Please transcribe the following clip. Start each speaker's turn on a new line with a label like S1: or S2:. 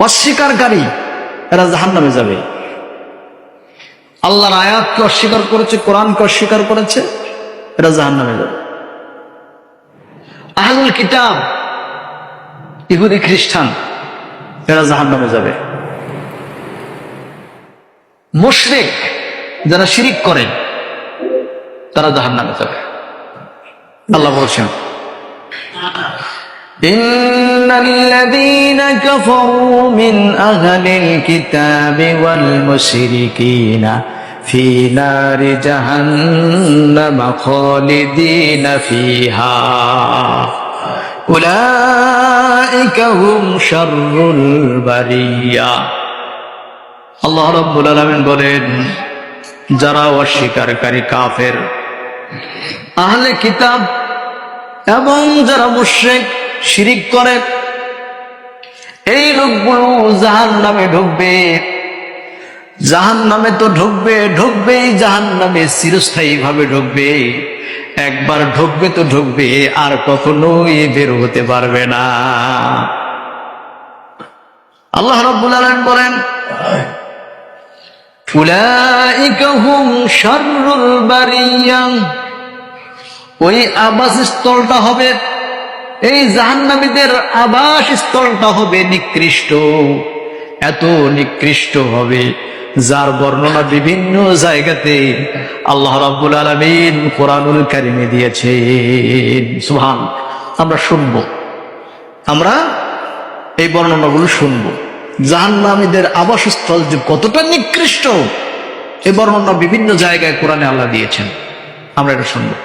S1: অস্বীকারী এরা জাহান্নামে যাবে। আল্লাহর আয়াতকে অস্বীকার করেছে, কোরআনকে অস্বীকার করেছে, এরা জাহান্নামে যাবে। আহলুল কিতাব, ইহুদি খ্রিস্টান, এরা জাহান্নামে যাবে। মুশরিক যারা শিরিক করে তারা জাহান্নামে যাবে। আল্লাহ বলছেন, ইন্নাল্লাযীনা কাফারু মিন আহলিল কিতাবি ওয়াল মুশরিকিনা ফি নারি জাহান্নাম খালিদিনা ফিহা উলাইকা হুম শাররুল বারিয়া। আল্লাহ রাব্বুল আলামিন বলেন, যারা অস্বীকারী কাফের, আহলে কিতাব এবং যারা মুশরিক শিরিক করে, এই লোকগুলো জাহান্নামে ঢুকবে। জাহান্নামে তো ঢুকবেই জাহান্নামে চিরস্থায়ী ভাবে ঢুকবে। একবার ঢুকবে তো ঢুকবে, আর কখনোই বের হতে পারবে না। আল্লাহ রাব্বুল আলামিন বলেন, উলাইকা হুম শাররুল বারিয়া। ওই আবাসস্থলটা হবে, এই জাহান্নামীদের আবাসস্থলটা হবে নিকৃষ্ট, এত নিকৃষ্ট হবে যার বর্ণনা বিভিন্ন জায়গাতে আল্লাহ রাব্বুল আলামিন কোরআনুল কারীমে দিয়েছেন। সুবহান। আমরা শুনবো, আমরা এই বর্ণনাগুলো শুনবো। জাহান্নামীদের আবাসস্থল যে কতটা নিকৃষ্ট, এই বর্ণনা বিভিন্ন জায়গায় কোরআনে আল্লাহ দিয়েছেন, আমরা এটা শুনবো।